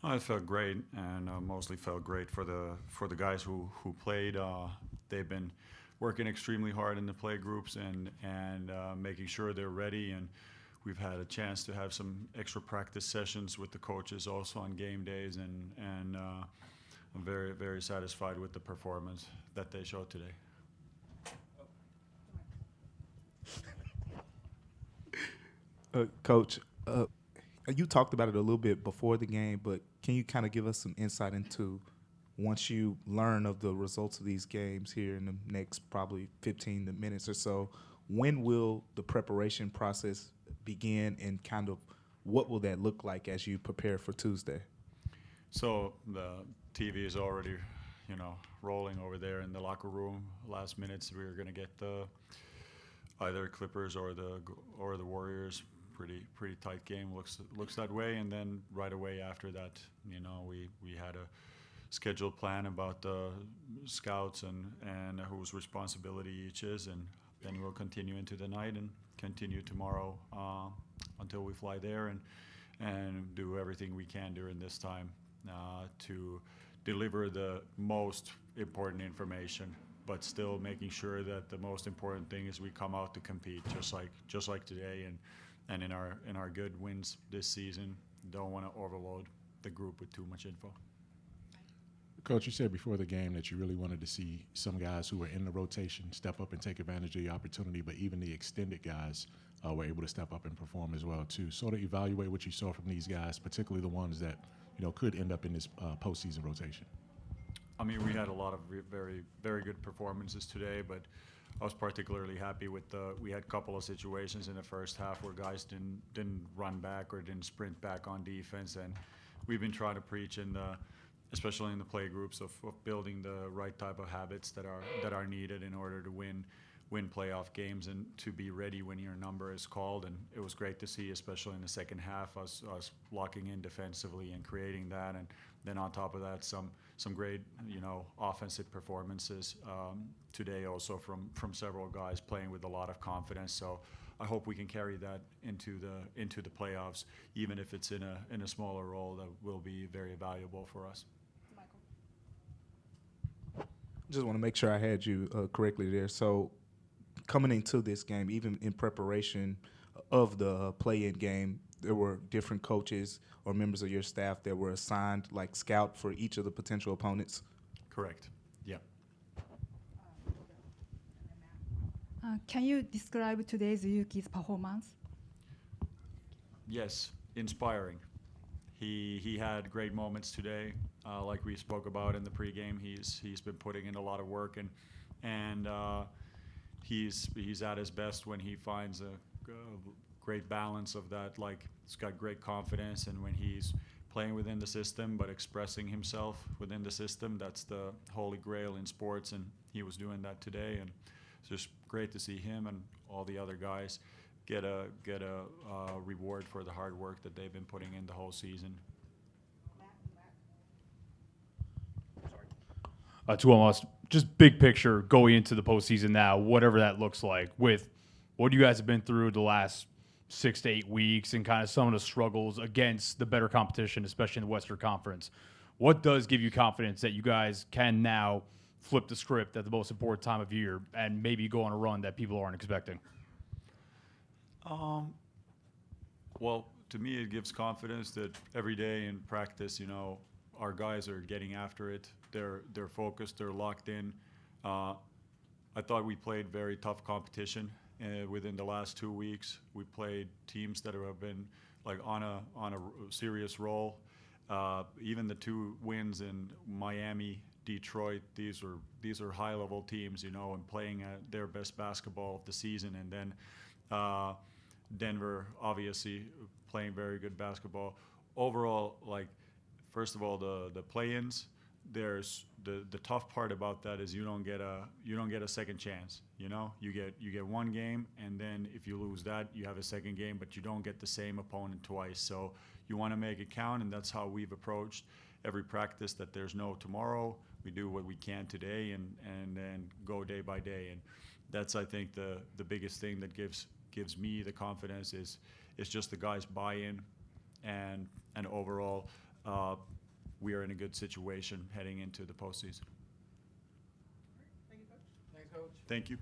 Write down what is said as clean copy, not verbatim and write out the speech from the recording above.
I felt great, and mostly felt great for the guys who played. They've been working extremely hard in the play groups and making sure they're ready. And we've had a chance to have some extra practice sessions with the coaches also on game days, and I'm very satisfied with the performance that they showed today. Coach, you talked about it a little bit before the game, but can you kind of give us some insight into once you learn of the results of these games here in the next probably 15 minutes or so, when will the preparation process begin and kind of what will that look like as you prepare for Tuesday? So the TV is already, rolling over there in the locker room. Last minutes we were going to get the either Clippers or the Warriors. Pretty tight game. Looks that way. And then right away after that, we had a scheduled plan about the scouts and whose responsibility each is, and then we'll continue into the night and continue tomorrow until we fly there and do everything we can during this time to deliver the most important information, but still making sure that the most important thing is we come out to compete just like today and in our good wins this season. Don't want to overload the group with too much info. Coach, you said before the game that you really wanted to see some guys who were in the rotation step up and take advantage of the opportunity, but even the extended guys were able to step up and perform as well too. Sort of evaluate what you saw from these guys, particularly the ones that could end up in this postseason rotation. I mean, we had a lot of very good performances today, but I was particularly happy with we had a couple of situations in the first half where guys didn't run back or didn't sprint back on defense, and we've been trying to preach especially in the play groups of building the right type of habits that are needed in order to win playoff games and to be ready when your number is called. And it was great to see, especially in the second half, us locking in defensively and creating that, and then on top of that some great offensive performances today also from several guys playing with a lot of confidence. So I hope we can carry that into the playoffs, even if it's in a smaller role. That will be very valuable for us. Just want to make sure I had you correctly there. So coming into this game, even in preparation of the play-in game, there were different coaches or members of your staff that were assigned like scout for each of the potential opponents? Correct. Yeah. Can you describe today's Yuki's performance? Yes, inspiring. He had great moments today, like we spoke about in the pregame. He's been putting in a lot of work, and he's at his best when he finds a great balance of that. Like, he's got great confidence, and when he's playing within the system but expressing himself within the system, that's the holy grail in sports, and he was doing that today. And it's just great to see him and all the other guys get a reward for the hard work that they've been putting in the whole season. Tuomas, just big picture going into the postseason now, whatever that looks like, with what you guys have been through the last 6 to 8 weeks and kind of some of the struggles against the better competition, especially in the Western Conference. What does give you confidence that you guys can now flip the script at the most important time of year and maybe go on a run that people aren't expecting? Well, to me, it gives confidence that every day in practice, our guys are getting after it. They're focused. They're locked in. I thought we played very tough competition within the last 2 weeks. We played teams that have been like on a serious roll. Even the 2 wins in Miami, Detroit, these are high-level teams, and playing at their best basketball of the season. And then Denver, obviously, playing very good basketball. Overall, first of all, the play-ins. There's the tough part about that is you don't get a second chance. You get one game, and then if you lose that, you have a second game, but you don't get the same opponent twice. So you want to make it count, and that's how we've approached every practice. That there's no tomorrow. We do what we can today, and then go day by day. And that's, I think, the biggest thing that gives me the confidence is just the guys' buy-in and overall we are in a good situation heading into the postseason. Thank you.